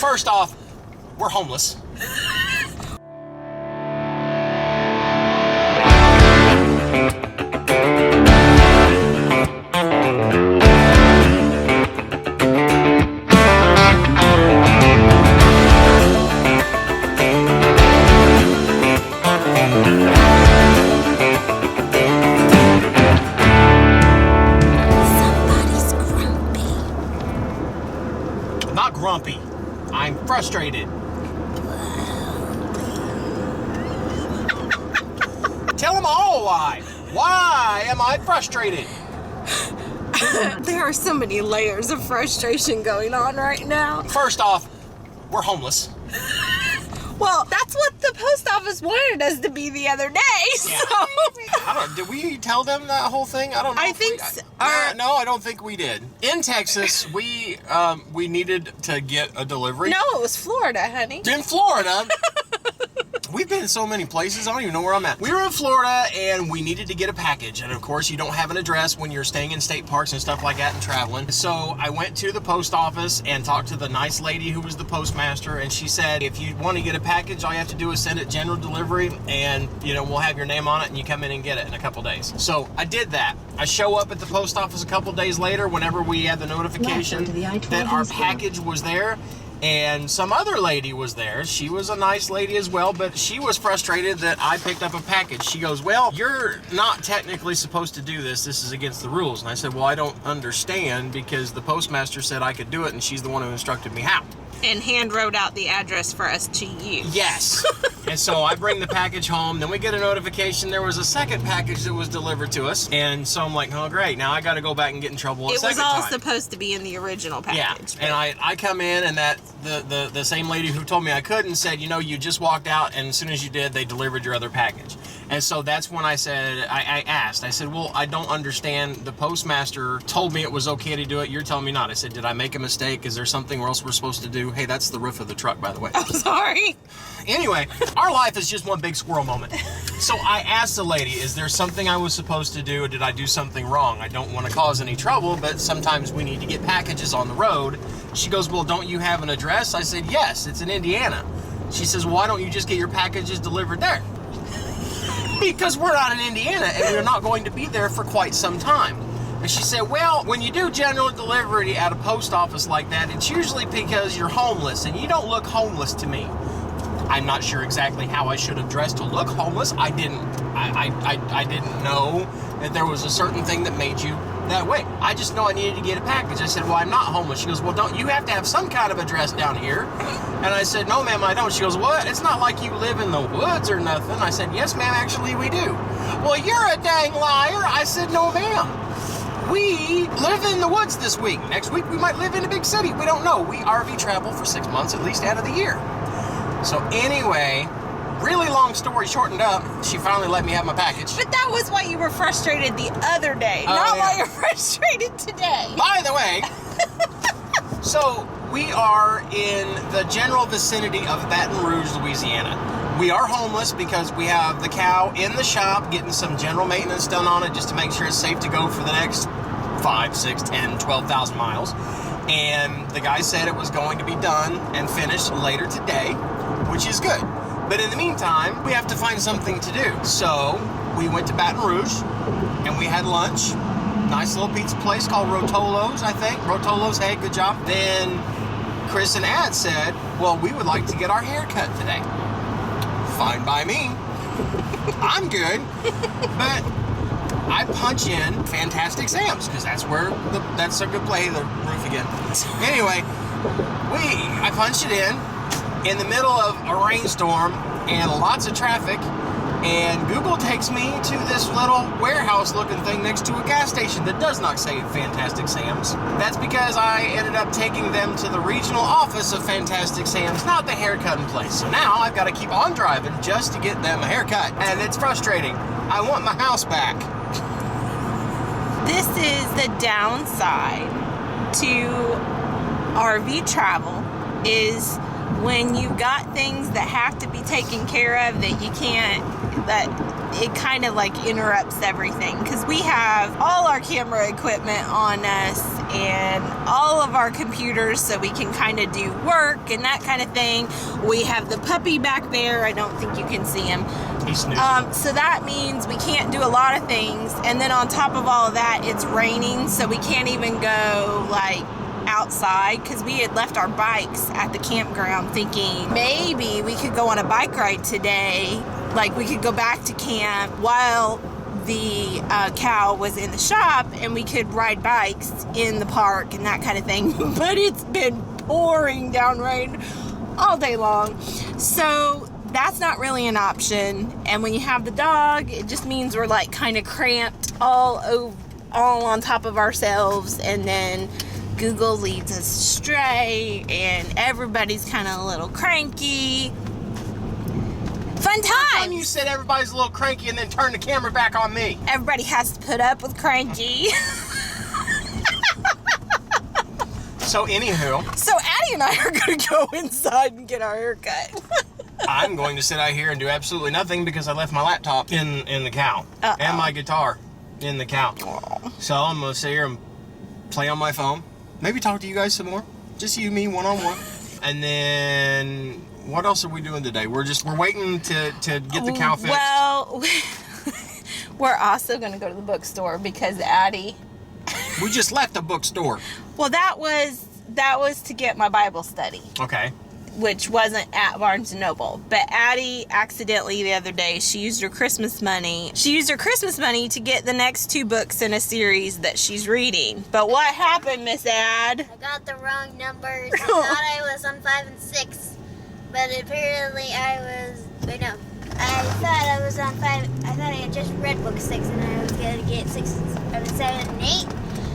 First off, we're homeless. Grumpy. I'm frustrated. Tell them all why. Why am I frustrated? There are so many layers of frustration going on right now. First off, we're homeless. Well, that's what the post office wanted us to be the other day. Yeah. So. Did we tell them that whole thing? I don't know. I think so. No, I don't think we did. In Texas, we needed to get a delivery. No, it was Florida, honey. In Florida. We've been in so many places, I don't even know where I'm at. We were in Florida, and we needed to get a package. And, of course, you don't have an address when you're staying in state parks and stuff like that and traveling. So I went to the post office and talked to the nice lady who was the postmaster, and she said, if you want to get a package, all you have to do is send it general delivery, and, we'll have your name on it, and you come in and get it in a couple days. So I did that. I show up at the post office a couple days later whenever we had the notification that our package was there. And some other lady was there. She was a nice lady as well, but she was frustrated that I picked up a package. She goes, well, you're not technically supposed to do this. This is against the rules. And I said, well, I don't understand because the postmaster said I could do it, and she's the one who instructed me how. And hand wrote out the address for us to use. Yes. And so I bring the package home. Then we get a notification there was a second package that was delivered to us. And so I'm like, oh, great. Now I got to go back and get in trouble a second time. It was all supposed to be in the original package. Yeah. And I come in, and the same lady who told me I couldn't said, you just walked out, and as soon as you did, they delivered your other package. And so that's when I said, I asked, I said, well, I don't understand. The postmaster told me it was okay to do it. You're telling me not. I said, did I make a mistake? Is there something else we're supposed to do? Hey, that's the roof of the truck, by the way. I'm sorry. Anyway, our life is just one big squirrel moment. So I asked the lady, is there something I was supposed to do, or did I do something wrong? I don't want to cause any trouble, but sometimes we need to get packages on the road. She goes, well, don't you have an address? I said, yes, it's in Indiana. She says, well, why don't you just get your packages delivered there? Because we're not in Indiana, and we're not going to be there for quite some time. And she said, well, when you do general delivery at a post office like that, it's usually because you're homeless, and you don't look homeless to me. I'm not sure exactly how I should have dressed to look homeless. I didn't know that there was a certain thing that made you that way. I just know I needed to get a package. I said, well, I'm not homeless. She goes, well, don't you have to have some kind of address down here? And I said, no, ma'am, I don't. She goes, what? It's not like you live in the woods or nothing. I said, yes, ma'am, actually we do. Well, you're a dang liar. I said, no, ma'am. We live in the woods this week. Next week, we might live in a big city. We don't know. We RV travel for 6 months at least out of the year. So anyway, really long story shortened up, she finally let me have my package. But that was why you were frustrated the other day, not why you're frustrated today. By the way, so we are in the general vicinity of Baton Rouge, Louisiana. We are homeless because we have the cow in the shop getting some general maintenance done on it just to make sure it's safe to go for the next 5, 6, 10, 12,000 miles. And the guy said it was going to be done and finished later today, which is good. But in the meantime, we have to find something to do. So we went to Baton Rouge and we had lunch. Nice little pizza place called Rotolo's, I think. Rotolo's, hey, good job. Then Cris and Ad said, well, we would like to get our hair cut today. Fine by me. I'm good. But I punch in Fantastic Sam's because that's where that's a good play, the roof again. Anyway, I punched it in the middle of a rainstorm and lots of traffic, and Google takes me to this little warehouse looking thing next to a gas station that does not say Fantastic Sam's. That's because I ended up taking them to the regional office of Fantastic Sam's, not the haircutting place. So now I've got to keep on driving just to get them a haircut, and it's frustrating. I want my house back. This is the downside to RV travel, is when you got things that have to be taken care of that you can't, that it kind of like interrupts everything because we have all our camera equipment on us and all of our computers so we can kind of do work and that kind of thing. We have the puppy back there. I don't think you can see him. He's snoozing. So that means we can't do a lot of things. And then on top of all of that, it's raining, so we can't even go like outside because we had left our bikes at the campground thinking maybe we could go on a bike ride today. Like we could go back to camp while the cow was in the shop and we could ride bikes in the park and that kind of thing. But it's been pouring down rain all day long. So that's not really an option. And when you have the dog, it just means we're like kind of cramped all on top of ourselves, and then Google leads us astray and everybody's kind of a little cranky. Fun time! You said everybody's a little cranky and then turned the camera back on me. Everybody has to put up with cranky. So anywho. So Addie and I are going to go inside and get our hair cut. I'm going to sit out here and do absolutely nothing because I left my laptop in the cow. And my guitar in the cow. Aww. So I'm going to sit here and play on my phone. Maybe talk to you guys some more. Just you, me, one-on-one. And then, what else are we doing today? We're waiting to get the cow fixed. Well, we're also going to go to the bookstore because Addie... We just left the bookstore. Well, that was to get my Bible study. Okay. Which wasn't at Barnes & Noble. But Addie accidentally the other day, she used her Christmas money. She used her Christmas money to get the next 2 books in a series that she's reading. But what happened, Miss Ad? I got the wrong numbers. I thought I was on 5 and 6. But apparently I was... Wait, no. I thought I was on 5... I thought I had just read book 6 and I was going to get 7 and 8.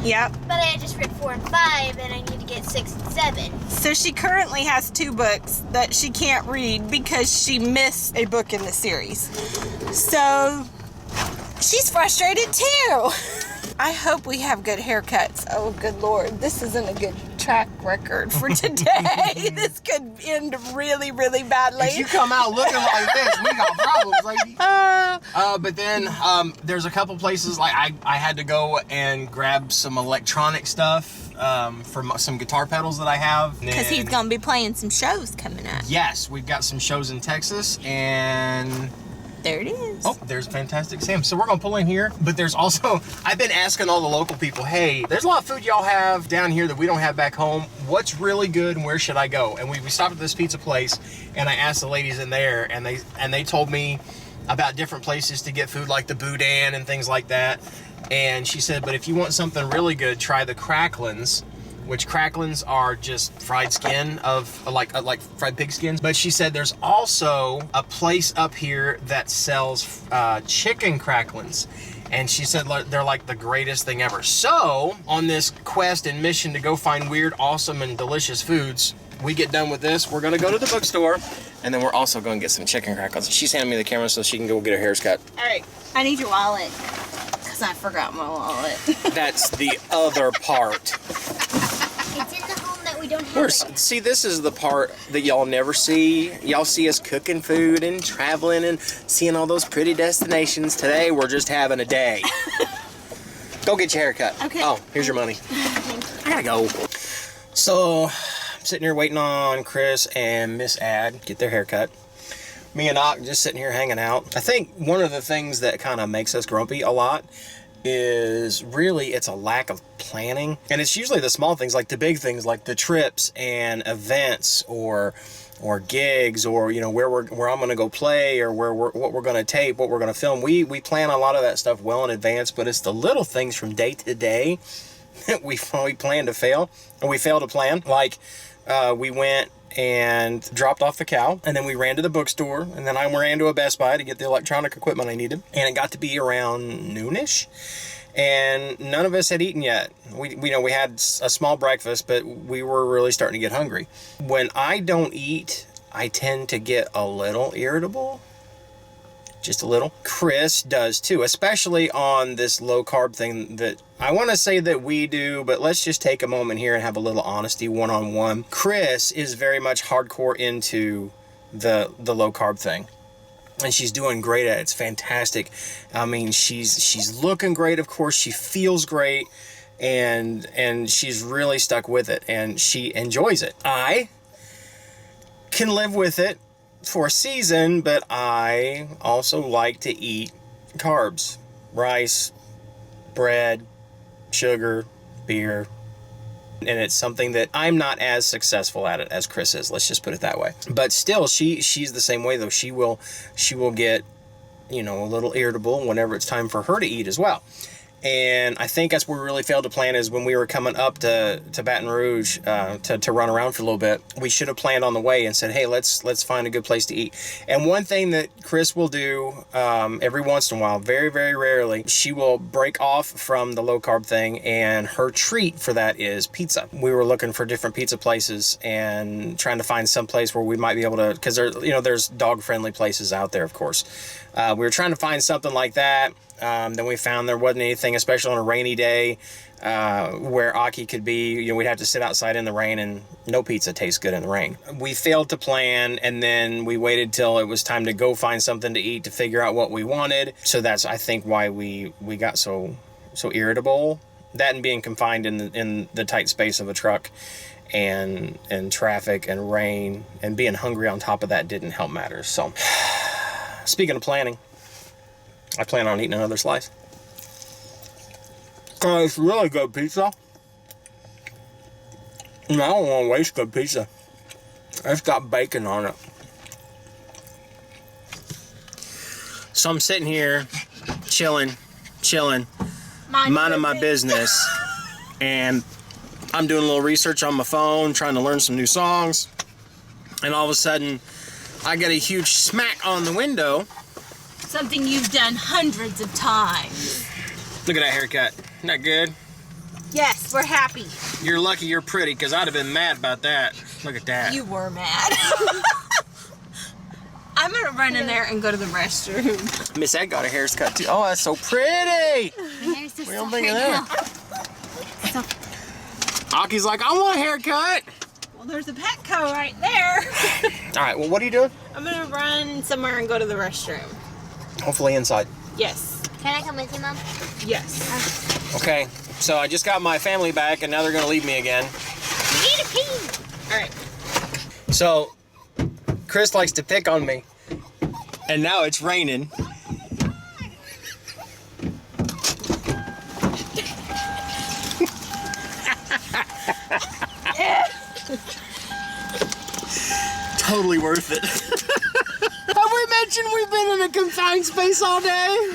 Yep. But I had just read 4 and 5 and I need to get 6 and 7. So she currently has 2 books that she can't read because she missed a book in the series. So she's frustrated too. I hope we have good haircuts. Oh, good Lord. This isn't a good track record for today. This could end really, really badly. If you come out looking like this, we got problems, lady. But then there's a couple places, like I had to go and grab some electronic stuff for some guitar pedals that I have. Because he's going to be playing some shows coming up. Yes, we've got some shows in Texas, and... There it is. Oh, there's Fantastic Sam. So we're going to pull in here. But there's also, I've been asking all the local people, hey, there's a lot of food y'all have down here that we don't have back home. What's really good and where should I go? And we stopped at this pizza place, and I asked the ladies in there, and they told me about different places to get food like the boudin and things like that. And she said, but if you want something really good, try the cracklins. Which cracklins are just fried skin of like fried pig skins. But she said there's also a place up here that sells chicken cracklins. And she said they're like the greatest thing ever. So on this quest and mission to go find weird, awesome, and delicious foods, we get done with this, we're gonna go to the bookstore, and then we're also gonna get some chicken cracklins. She's handing me the camera so she can go get her hair cut. All right, I need your wallet. Because I forgot my wallet. That's the other part. It's in the home that we don't have. See, this is the part that y'all never see. Y'all see us cooking food and traveling and seeing all those pretty destinations. Today, we're just having a day. Go get your hair cut. Okay. Oh, here's your money. I gotta go. So, I'm sitting here waiting on Cris and Miss Ad get their hair cut. Me and Ock just sitting here hanging out. I think one of the things that kind of makes us grumpy a lot is really it's a lack of planning, and it's usually the small things, like the big things, like the trips and events or gigs, or you know where I'm gonna go play, or what we're gonna tape, what we're gonna film. We plan a lot of that stuff well in advance, but it's the little things from day to day that we plan to fail, or we fail to plan. Like we went and dropped off the cow, and then we ran to the bookstore, and then I ran to a Best Buy to get the electronic equipment I needed, and it got to be around noonish, and none of us had eaten yet. We had a small breakfast, but we were really starting to get hungry. When I don't eat, I tend to get a little irritable. Just a little. Cris does too, especially on this low carb thing that I want to say that we do, but let's just take a moment here and have a little honesty one-on-one. Cris is very much hardcore into the low carb thing. and she's doing great at it. It's fantastic. I mean, she's looking great, of course. She feels great, and she's really stuck with it, and she enjoys it. I can live with it for a season, but I also like to eat carbs, rice, bread, sugar, beer, and it's something that I'm not as successful at it as Cris is. Let's just put it that way. But still, she's the same way though. She will get, you know, a little irritable whenever it's time for her to eat as well. And I think that's where we really failed to plan, is when we were coming up to Baton Rouge to run around for a little bit. We should have planned on the way and said, hey, let's find a good place to eat. And one thing that Cris will do every once in a while, very, very rarely, she will break off from the low carb thing, and her treat for that is pizza. We were looking for different pizza places and trying to find some place where we might be able to, because there's dog friendly places out there, of course. We were trying to find something like that. Then we found there wasn't anything, especially on a rainy day, where Aki could be. We'd have to sit outside in the rain, and no pizza tastes good in the rain. We failed to plan, and then we waited till it was time to go find something to eat to figure out what we wanted. So that's, I think, why we got so irritable. That and being confined in the tight space of a truck, and traffic and rain, and being hungry on top of that didn't help matters. So, speaking of planning, I plan on eating another slice. It's really good pizza. And I don't want to waste good pizza. It's got bacon on it. So I'm sitting here, chilling, minding my business. And I'm doing a little research on my phone, trying to learn some new songs. And all of a sudden, I get a huge smack on the window. Something you've done hundreds of times. Look at that haircut. Isn't that good? Yes, we're happy. You're lucky you're pretty, because I'd have been mad about that. Look at that. You were mad. I'm going to run in there and go to the restroom. Miss Ed got her hair's cut too. Oh, that's so pretty. What do you think of that? Aki's like, I want a haircut. Well, there's a Petco right there. All right, well, what are you doing? I'm going to run somewhere and go to the restroom. Hopefully inside. Yes. Can I come with you, Mom? Yes. Okay, so I just got my family back, and now they're gonna leave me again. We need a pee. All right. So, Cris likes to pick on me, and now it's raining. Totally worth it. Have we mentioned we've been in a confined space all day?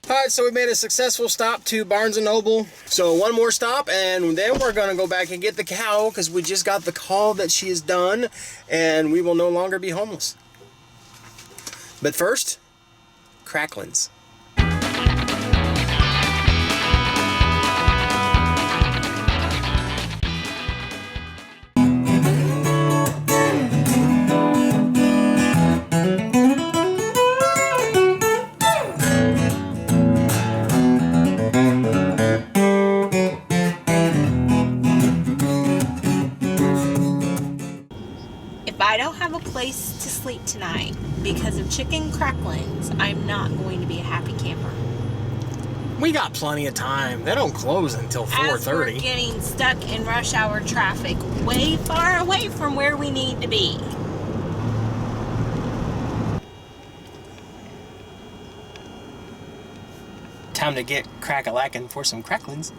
Alright, so we made a successful stop to Barnes & Noble. So one more stop, and then we're going to go back and get the cow, because we just got the call that she is done, and we will no longer be homeless. But first, cracklins. If I don't have a place to sleep tonight because of chicken cracklins, I'm not going to be a happy camper. We got plenty of time. They don't close until As we're 4:30. getting stuck in rush hour traffic way far away from where we need to be. Time to get crack-a-lackin' for some cracklins.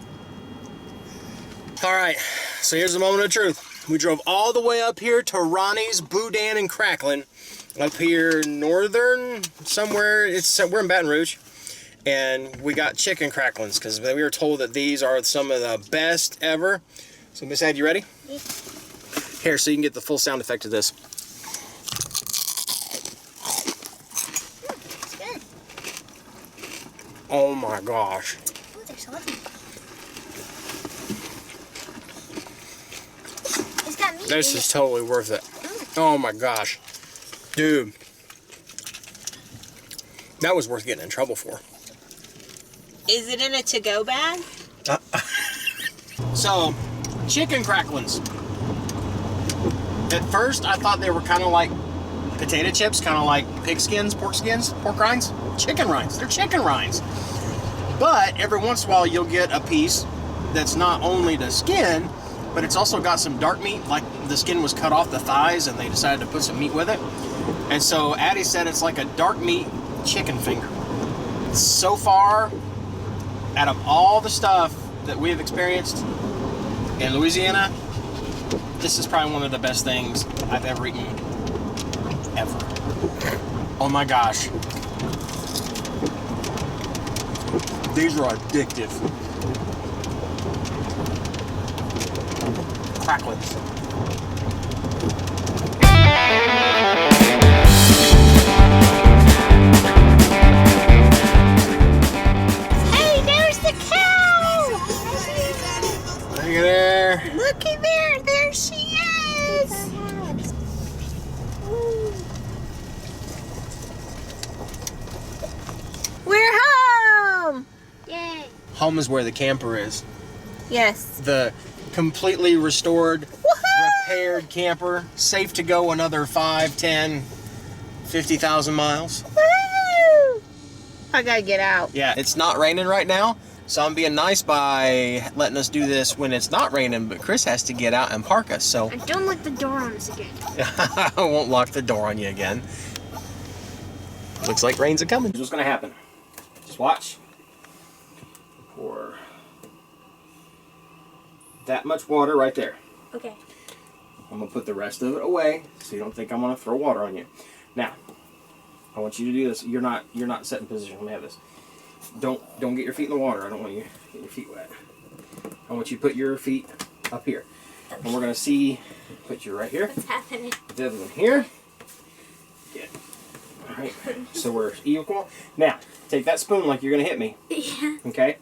Alright, so here's the moment of truth. We drove all the way up here to Ronnie's Boudin and Cracklin. Up here northern, somewhere, we're in Baton Rouge. And we got chicken cracklins, because we were told that these are some of the best ever. So Miss Ed, you ready? Yes. Here, so you can get the full sound effect of this. It's good. Oh my gosh. Ooh, they're salty. It's got meat This in is it. totally worth it. Oh my gosh. Dude. That was worth getting in trouble for. Is it in a to-go bag? So, chicken cracklings. At first, I thought they were kind of like potato chips, kind of like pig skins, pork rinds, chicken rinds. They're chicken rinds. But every once in a while, you'll get a piece that's not only the skin, but it's also got some dark meat, like the skin was cut off the thighs and they decided to put some meat with it. And so Addie said it's like a dark meat chicken finger. So far, out of all the stuff that we have experienced in Louisiana, this is probably one of the best things I've ever eaten, ever. Oh my gosh. These are addictive. Cracklings. Hey, there's the cow! Look at there. Looky there, there she is! We're home! Yay. Home is where the camper is. Yes. The completely restored, Woohoo! repaired camper, safe to go another 5, 10, 50,000 miles. Woo! I gotta get out. Yeah, it's not raining right now, so I'm being nice by letting us do this when it's not raining, but Cris has to get out and park us, so And don't lock the door on us again. I won't lock the door on you again. Looks like rain's a-coming. Here's what's gonna happen. Just watch. Pour that much water right there. Okay. I'm gonna put the rest of it away so you don't think I'm gonna throw water on you. Now, I want you to do this. You're not set in position. Let me have this. Don't get your feet in the water. I don't want you to get your feet wet. I want you to put your feet up here. And we're gonna see, put you right here. What's happening? Put the other one here. Good. Alright. So we're equal. Now, take that spoon like you're gonna hit me. Yeah. Okay?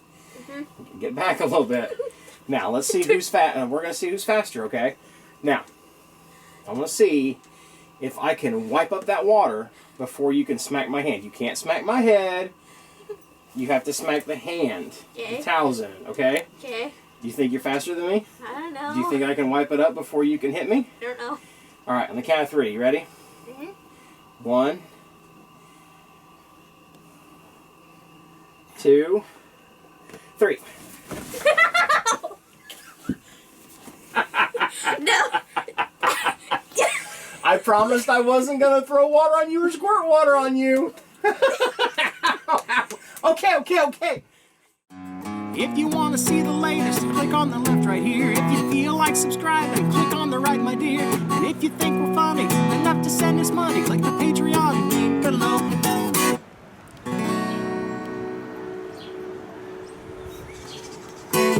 Get back a little bit. Now, let's see who's fast. We're going to see who's faster, okay? Now, I want to see if I can wipe up that water before you can smack my hand. You can't smack my head. You have to smack the hand. Okay. The towel's in it, okay? Okay. Do you think you're faster than me? I don't know. Do you think I can wipe it up before you can hit me? I don't know. All right, on the count of 3. You ready? 1, 2, 3. No. I promised I wasn't going to throw water on you or squirt water on you. Okay. If you want to see the latest, click on the left right here. If you feel like subscribing, click on the right, my dear. And if you think we're funny enough to send us money, click the Patreon link below.